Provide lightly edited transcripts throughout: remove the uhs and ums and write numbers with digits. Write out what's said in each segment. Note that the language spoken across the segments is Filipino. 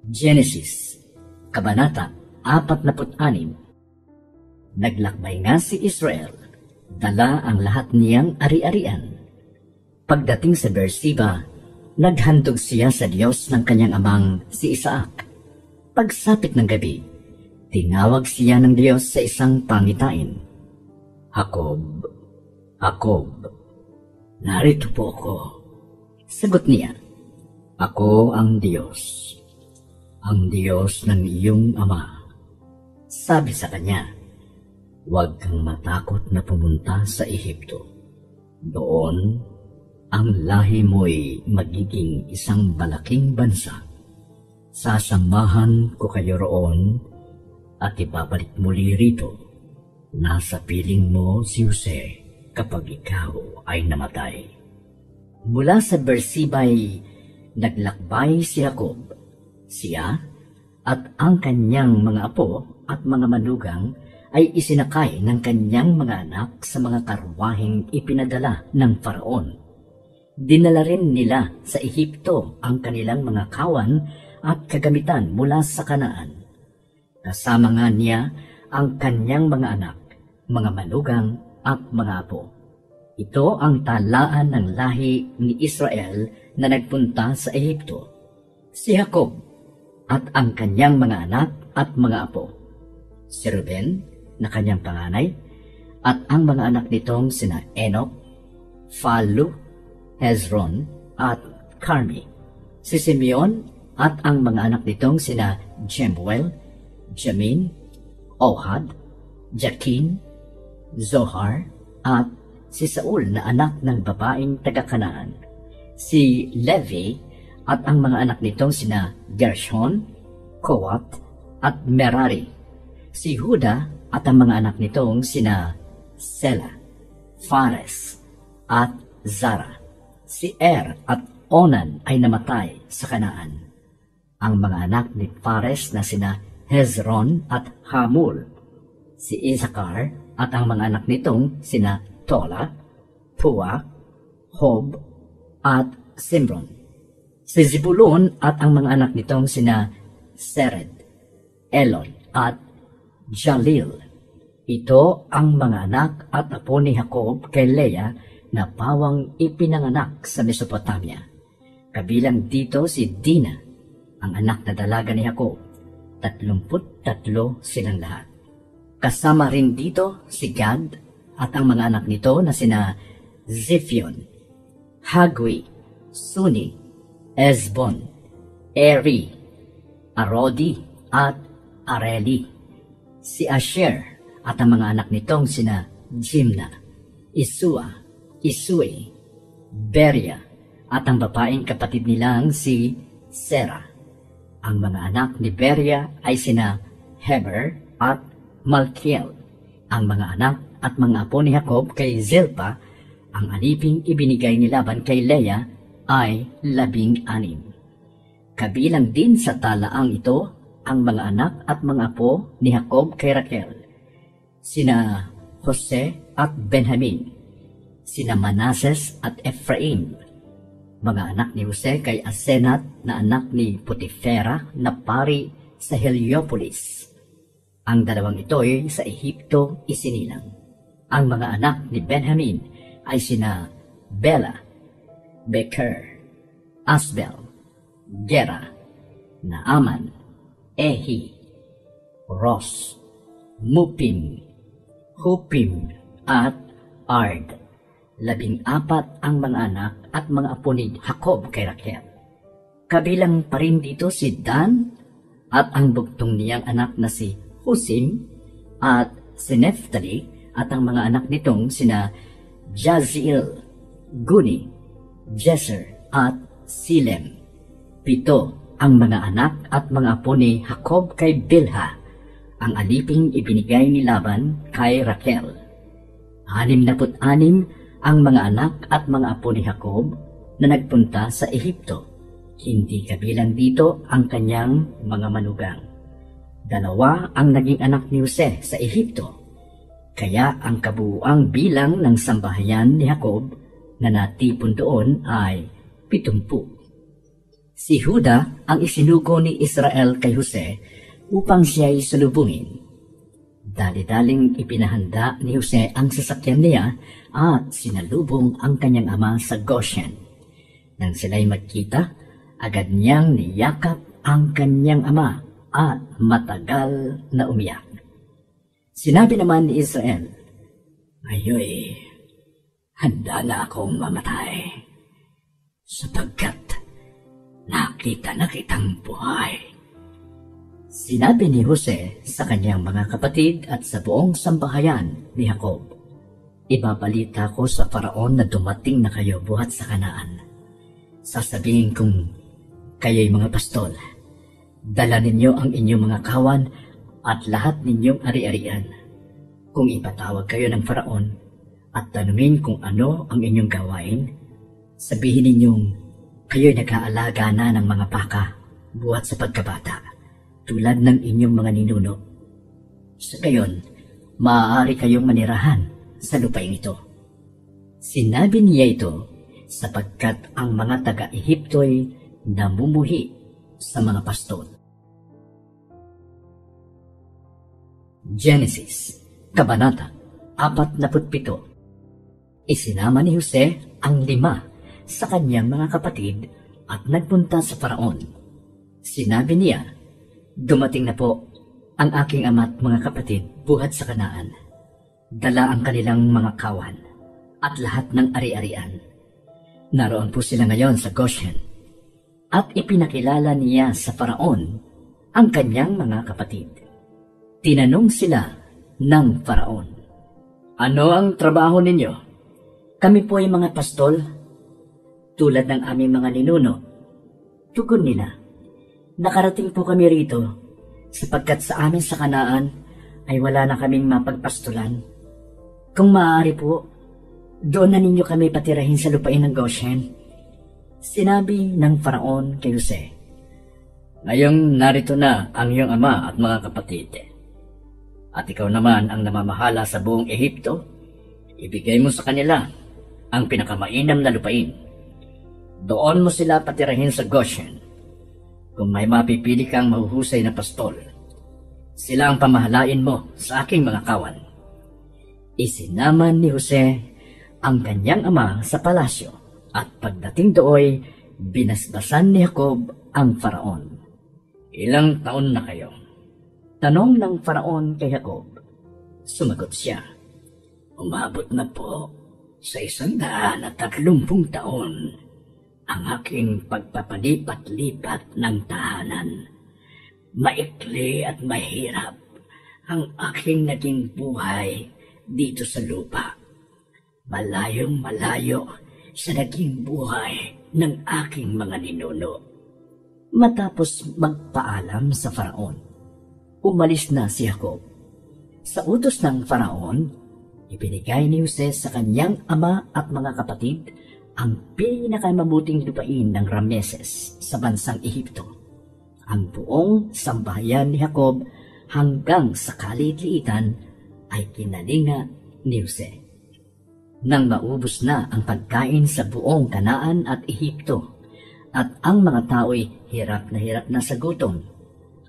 Genesis, Kabanata 46. Naglakbay nga si Israel, dala ang lahat niyang ari-arian. Pagdating sa Beersheba, naghandog siya sa Diyos ng kanyang amang si Isaac. Pagsapit ng gabi, tinawag siya ng Diyos sa isang pangitain. Jacob, Jacob, narito po ako. Sagot niya, ako ang Diyos ng iyong ama. Sabi sa kanya, huwag kang matakot na pumunta sa Ehipto. Doon, ang lahi mo'y magiging isang malaking bansa. Sasamahan ko kayo roon at ibabalik muli rito. Nasa piling mo si Jose kapag ikaw ay namatay. Mula sa Beersheba'y naglakbay si Jacob. Siya at ang kanyang mga apo at mga manugang ay isinakay ng kanyang mga anak sa mga karwaheng ipinadala ng Faraon. Dinala rin nila sa Ehipto ang kanilang mga kawan at kagamitan mula sa Kanaan. Kasama nga niya ang kanyang mga anak, mga manugang at mga apo. Ito ang talaan ng lahi ni Israel na nagpunta sa Ehipto. Si Jacob at ang kanyang mga anak at mga apo. Si Ruben na kanyang panganay at ang mga anak nitong sina Enoch, Phalu, Hezron at Carmi. Si Simeon at ang mga anak nitong sina Jemuel, Jamin, Ohad, Jakin, Zohar at si Saul na anak ng babaeng taga-Kanaan. Si Levi at ang mga anak nitong sina Gershon, Kohat at Merari. Si Huda at ang mga anak nitong sina Sela, Fares at Zara. Si at Onan ay namatay sa Kanaan. Ang mga anak ni Fares na sina Hezron at Hamul. Si Isakar at ang mga anak nitong sina Tola, Pua, Hob at Simron. Si Zebulun at ang mga anak nitong sina Sered, Elon at Jalil. Ito ang mga anak at apo ni Jacob kay Leah na pawang ipinanganak sa Mesopotamia. Kabilang dito si Dina, ang anak na dalaga ni Jacob. 33 silang lahat. Kasama rin dito si Gad at ang mga anak nito na sina Ziphion, Hagwi, Suni, Ezbon, Eri, Arodi at Areli. Si Asher at ang mga anak nitong sina Jimna, Isua, Isui, Beria at ang babaeng kapatid nilang si Sera. Ang mga anak ni Beria ay sina Heber at Malkiel. Ang mga anak at mga apo ni Jacob kay Zilpa, ang aliping ibinigay ni Laban kay Leah ay 16. Kabilang din sa talaang ito ang mga anak at mga apo ni Jacob kay Raquel, sina Jose at Benjamin, sina Manases at Ephraim. Mga anak ni Jose kay Asenat na anak ni Potifera na pari sa Heliopolis. Ang dalawang ito'y sa Ehipto isinilang. Ang mga anak ni Benjamin ay sina Bela, Beker, Asbel, Gera, Naaman, Ehi, Ros, Mupim, Hupim at Ard. 14 ang mga anak at mga apo ni Jacob kay Raquel. Kabilang pa rin dito si Dan at ang bugtong niyang anak na si Husim at si Neftali at ang mga anak nitong sina Jaziel, Guni, Jeser at Silem. 7 ang mga anak at mga apo ni Jacob kay Bilha, ang aliping ibinigay ni Laban kay Raquel. 66 ang mga anak at mga apo ni Jacob na nagpunta sa Ehipto. Hindi kabilang dito ang kanyang mga manugang. 2 ang naging anak ni Jose sa Ehipto. Kaya ang kabuuang bilang ng sambahayan ni Jacob na natipon doon ay 70. Si Juda ang isinugo ni Israel kay Jose upang siya'y salubungin. Dali-daling ipinahanda ni Jose ang sasakyan niya at sinalubong ang kanyang ama sa Goshen. Nang sila'y magkita, agad niyang niyakap ang kanyang ama at matagal na umiyak. Sinabi naman ni Israel, "Ngayoy, handa na akong mamatay, sapagkat nakita na kitang buhay." Sinabi ni Jose sa kanyang mga kapatid at sa buong sambahayan ni Jacob, "Ibabalita ko sa Faraon na dumating na kayo buhat sa Kanaan. Sasabihin kong kayo'y mga pastol. Dala ninyo ang inyong mga kawan at lahat ninyong ari-arian. Kung ipatawag kayo ng Faraon at tanungin kung ano ang inyong gawain, sabihin ninyong kayo'y nag-aalaga na ng mga baka buhat sa pagkabata, tulad ng inyong mga ninuno. Sa gayon, maaari kayong manirahan sa lupain ito." Sinabi niya ito sapagkat ang mga taga-Ehipto'y namumuhi sa mga pastol. Genesis, Kabanata 47. Isinama ni Jose ang 5 sa kanyang mga kapatid at nagpunta sa Faraon. Sinabi niya, "Dumating na po ang aking ama't mga kapatid buhat sa Kanaan. Dala ang kanilang mga kawan at lahat ng ari-arian. Naroon po sila ngayon sa Goshen." At ipinakilala niya sa Faraon ang kanyang mga kapatid. Tinanong sila ng Faraon, "Ano ang trabaho ninyo?" "Kami po ay mga pastol, tulad ng aming mga ninuno." Tugon nila, "Nakarating po kami rito sapagkat sa amin sa Kanaan ay wala na kaming mapagpastulan. Kung maaari po, doon na ninyo kami patirahin sa lupain ng Goshen." Sinabi ng Faraon kay Jose, "Ngayong narito na ang iyong ama at mga kapatid, at ikaw naman ang namamahala sa buong Ehipto, ibigay mo sa kanila ang pinakamainam na lupain. Doon mo sila patirahin sa Goshen. Kung may mapipili kang mahuhusay na pastol, sila ang pamahalain mo sa aking mga kawan." Isinama ni Jose ang kanyang ama sa palasyo, at pagdating dooy, binasbasan ni Jacob ang Faraon. "Ilang taon na kayo?" tanong ng Faraon kay Jacob. Sumagot siya, "Umabot na po sa 130 taon ang aking pagpapalipat-lipat ng tahanan. Maikli at mahirap ang aking naging buhay dito sa lupa. Malayong malayo sa naging buhay ng aking mga ninuno." Matapos magpaalam sa Faraon, umalis na si Jacob. Sa utos ng Faraon, ibinigay ni Jose sa kanyang ama at mga kapatid ang pinakamabuting lupain ng Rameses sa bansang Ehipto. Ang buong sambahayan ni Jacob hanggang sa kaliit-liitan ay kinalinga ni Jose. Nang maubos na ang pagkain sa buong Kanaan at Ehipto, at ang mga tao'y hirap na sa gutom,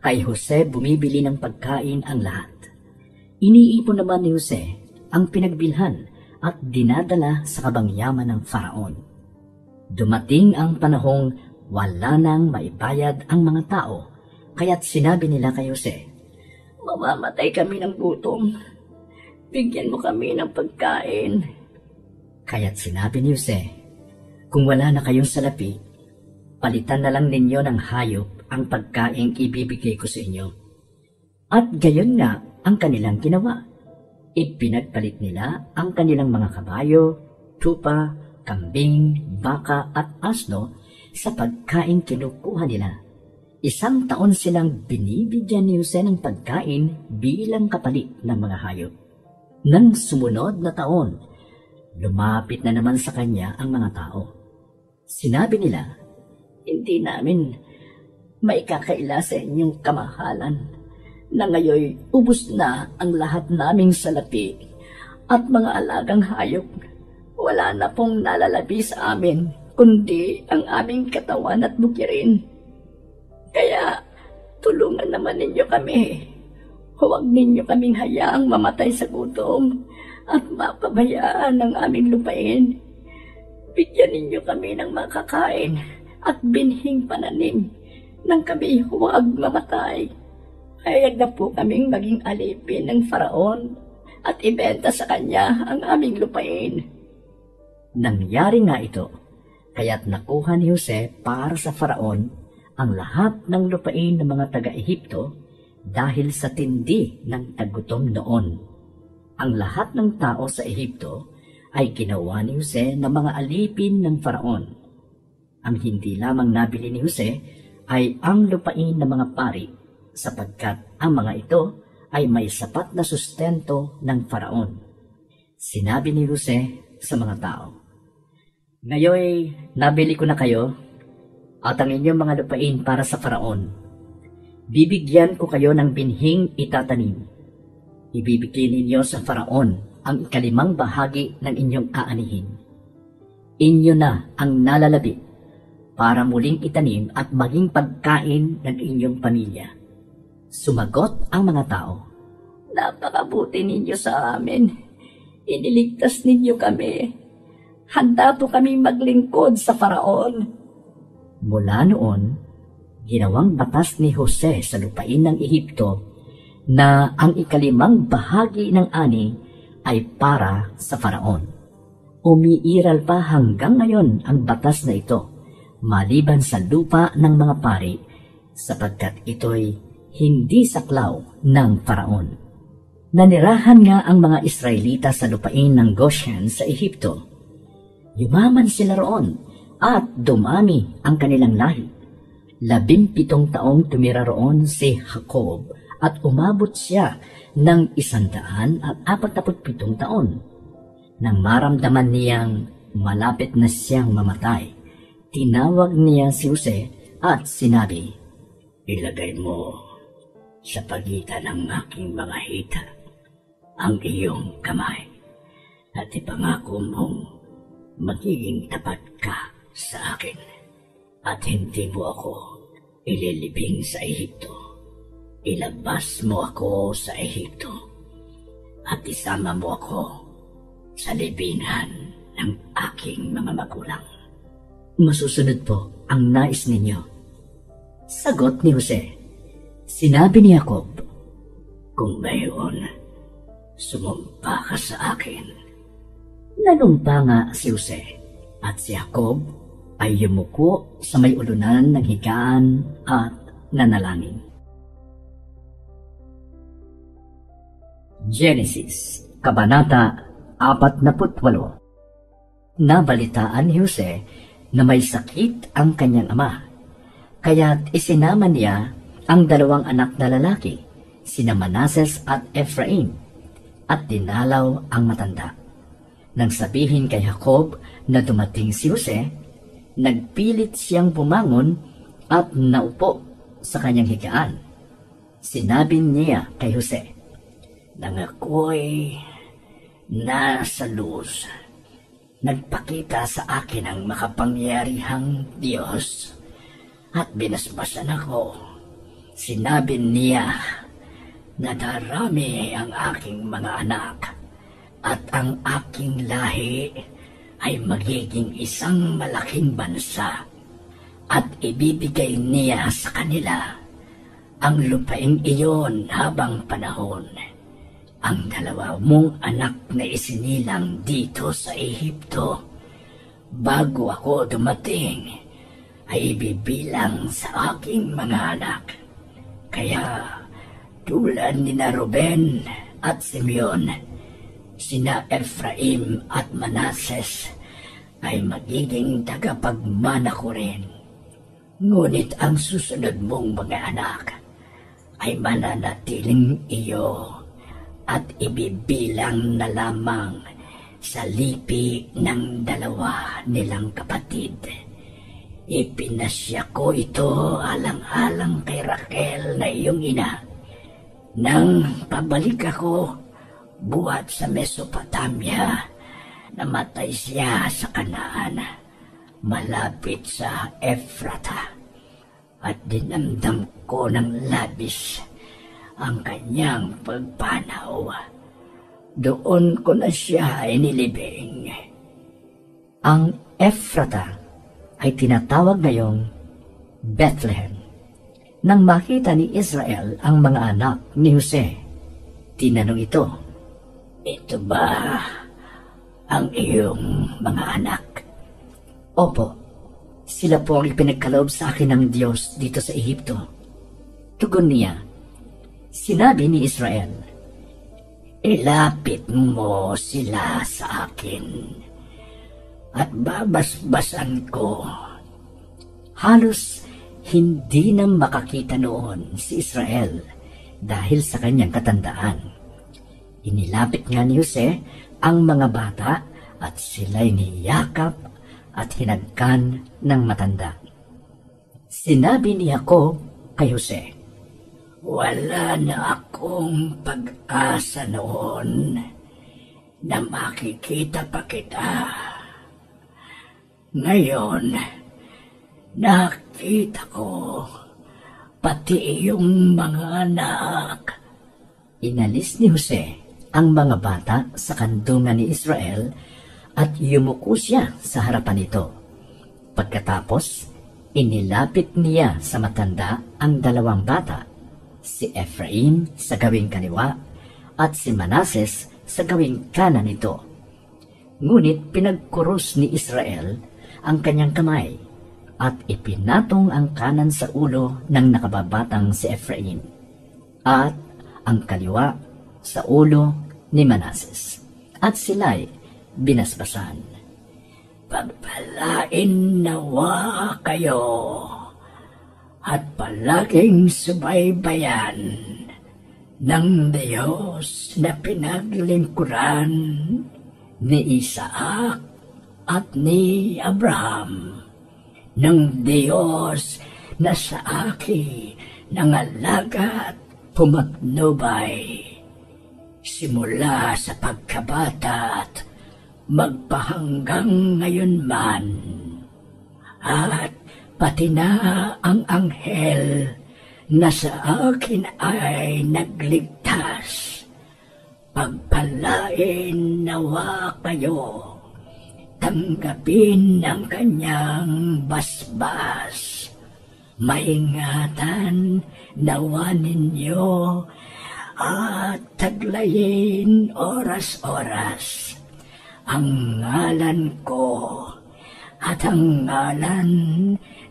kay Jose bumibili ng pagkain ang lahat. Iniipon naman ni Jose ang pinagbilhan at dinadala sa kabangyaman ng Faraon. Dumating ang panahong wala nang maibayad ang mga tao, kaya't sinabi nila kay Jose, "Mamamatay kami ng gutom. Bigyan mo kami ng pagkain." Kaya't sinabi ni Jose, "Kung wala na kayong salapi, palitan na lang ninyo ng hayop ang pagkaing ibibigay ko sa inyo." At gayon nga ang kanilang ginawa. Ipinagpalit nila ang kanilang mga kabayo, tupa, kambing, baka at asno sa pagkain kinukuha nila. 1 taon silang binibigyan ni Jose ng pagkain bilang kapalit ng mga hayop. Nang sumunod na taon, lumapit na naman sa kanya ang mga tao. Sinabi nila, "Hindi namin maikakaila sa inyong kamahalan na ngayoy ubos na ang lahat naming salapi at mga alagang hayop. Wala na pong nalalabi sa amin kundi ang aming katawan at bukirin. Kaya tulungan naman ninyo kami. Huwag ninyo kaming hayaang mamatay sa gutom at mapabayaan ang aming lupain. Bigyan ninyo kami ng makakain at binhing pananim nang kami huwag mamatay. Hayag na po kaming maging alipin ng Faraon at ibenta sa kanya ang aming lupain. Nangyari nga ito, kaya't nakuha ni Jose para sa Faraon ang lahat ng lupain ng mga taga-Ehipto dahil sa tindi ng tagutom noon. Ang lahat ng tao sa Ehipto ay ginawa ni Jose ng mga alipin ng Faraon. Ang hindi lamang nabili ni Jose ay ang lupain ng mga pari, sapagkat ang mga ito ay may sapat na sustento ng Faraon. Sinabi ni Jose sa mga tao, "Ngayoy, nabili ko na kayo at ang inyong mga lupain para sa Faraon. Bibigyan ko kayo ng binhing itatanim. Ibibigay ninyo sa Faraon ang ikalimang bahagi ng inyong aanihin. Inyo na ang nalalabi para muling itanim at maging pagkain ng inyong pamilya." Sumagot ang mga tao, Napakabuti ninyo sa amin. Iniligtas ninyo kami. Handa po kami maglingkod sa Faraon. Mula noon, ginawang batas ni Jose sa lupain ng Ehipto na ang ikalimang bahagi ng ani ay para sa Faraon. Umiiral pa hanggang ngayon ang batas na ito, maliban sa lupa ng mga pari, sapagkat ito'y hindi saklaw ng Faraon. Nanirahan nga ang mga Israelita sa lupain ng Goshen sa Ehipto. Yumaman sila roon at dumami ang kanilang lahi. 17 taong tumira roon si Jacob at umabot siya ng 147 taon. Nang maramdaman niyang malapit na siyang mamatay, tinawag niya si Jose at sinabi, "Ilagay mo sa pagitan ng aking mga hita ang iyong kamay at ipangako mong magiging tapat ka sa akin at hindi mo ako ililibing sa Ehipto. Ilabas mo ako sa Ehipto at isama mo ako sa libingan ng aking mga magulang." "Masusunod po ang nais ninyo," sagot ni Jose. Sinabi ni Jacob, "Kung gayon, sumumpa ka sa akin." Nanumpa nga si Jose at si Jacob ay yumuko sa may ulunan ng higaan at nanalangin. Genesis, Kabanata 48. Nabalitaan ni Jose na may sakit ang kanyang ama, kaya't isinama niya ang 2 anak na lalaki, sina Manases at Ephraim, at dinalaw ang matanda. Nang sabihin kay Jacob na dumating si Jose, nagpilit siyang bumangon at naupo sa kanyang higaan. Sinabi niya kay Jose, "Nang ako'y nasa luz, nagpakita sa akin ang makapangyarihang Diyos at binasbasan ako. Sinabi niya na darami ang aking mga anak at ang aking lahi ay magiging isang malaking bansa at ibibigay niya sa kanila ang lupaing iyon habang panahon. Ang 2 mong anak na isinilang dito sa Ehipto bago ako dumating ay ibibilang sa aking mga anak. Kaya tulad ni na Ruben at Simeon, sina Ephraim at Manases ay magiging tagapagmana ko rin. Ngunit ang susunod mong mga anak ay mananatiling iyo at ibibilang na lamang sa lipi ng 2 nilang kapatid. Ipinasya ko ito alang-alang kay Raquel na iyong ina. Nang pabalik ako buhat sa Mesopotamia, namatay siya sa Kanaan. malapit sa Ephrata, at dinamdam ko ng labis ang kanyang pagpanaw. Doon ko na siya inilibing. Ang Ephrata ay tinatawag ngayong Bethlehem. Nang makita ni Israel ang mga anak ni Jose, tinanong ito, "Ito ba ang iyong mga anak?" "Opo, sila po ang ipinagkaloob sa akin ng Diyos dito sa Ehipto." Tugon niya. Sinabi ni Israel, "Ilapit mo sila sa akin at babasbasan ko." Halos hindi na makakita noon si Israel dahil sa kanyang katandaan. Inilapit nga ni Jose ang mga bata at sila'y niyakap at hinagkan ng matanda. Sinabi ni Jacob kay Jose, "Wala na akong pag-asa noon na makikita pa kita. Ngayon, nakita ko pati iyong mga anak." Inalis ni Jose ang mga bata sa kandungan ni Israel at yumuko siya sa harapan nito. Pagkatapos, inilapit niya sa matanda ang dalawang bata, si Ephraim sa gawing kaliwa at si Manases sa gawing kanan nito. Ngunit pinagkurus ni Israel ang kanyang kamay at ipinatong ang kanan sa ulo ng nakababatang si Ephraim at ang kaliwa sa ulo ni Manases, at sila'y binasbasan. "Pagpalain nawa kayo at palaging subaybayan ng Diyos na pinaglingkuran ni Isaac at ni Abraham, ng Diyos na sa akin nangalaga at pumatnubay simula sa pagkabata at magpahanggang ngayon man, at pati na ang anghel na sa akin ay nagligtas. Pagpalain nawa kayo, tanggapin ang kanyang basbas. Maingatan nawa ninyo at taglayin oras-oras ang ngalan ko at ang ngalan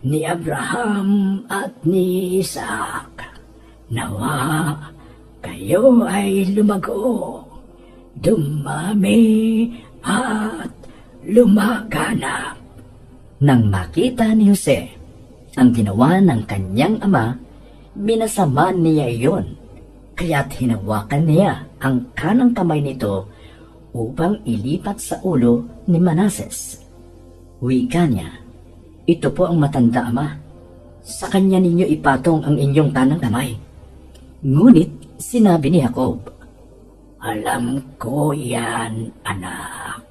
ni Abraham at ni Isaac. Nawa kayo ay lumago, dumami at lumaganap." Nang makita ni Jose ang ginawa ng kanyang ama, minasama niya iyon, kaya't hinawakan niya ang kanang kamay nito upang ilipat sa ulo ni Manases. Wika niya, "Ito po ang matanda, ama. Sa kanya ninyo ipatong ang inyong kanang kamay." Ngunit sinabi ni Jacob, "Alam ko yan, anak.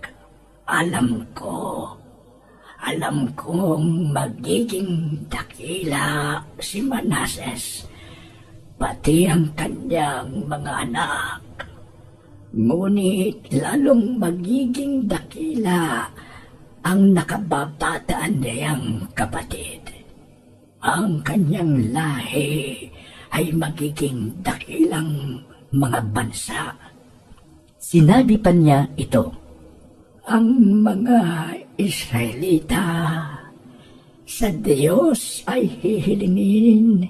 Alam ko. Alam kong magiging dakila si Manases, pati ang kanyang mga anak. Ngunit lalong magiging dakila ang nakababataan niyang kapatid. Ang kanyang lahi ay magiging dakilang mga bansa." Sinabi pa niya ito, "Ang mga Israelita sa Diyos ay hihilingin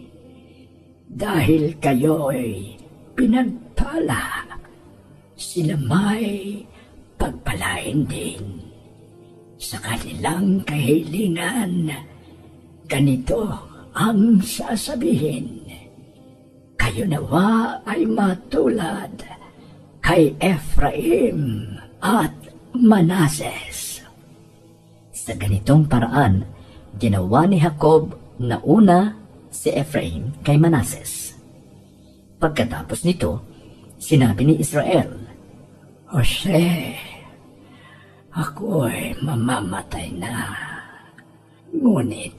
dahil kayo'y pinagpala. Sila may pagpalain din. Sa kanilang kahilingan, ganito ang sasabihin: kayo nawa ay matulad kay Ephraim at Manases." Sa ganitong paraan, ginawa ni Jacob na una si Ephraim kay Manases. Pagkatapos nito, sinabi ni Israel, "Jose, ako'y mamamatay na. Ngunit,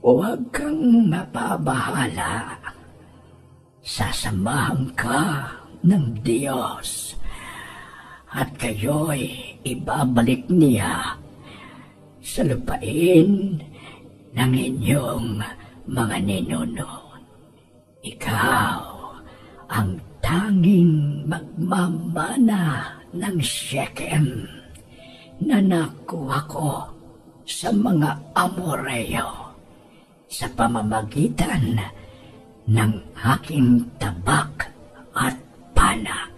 huwag kang mapabahala. Sasamahan ka ng Diyos at kayo'y ibabalik niya sa lupain ng inyong mga ninuno. Ikaw ang tanging magmamana ng Shechem na nakuha ko sa mga Amoreo sa pamamagitan ng aking tabak at pana.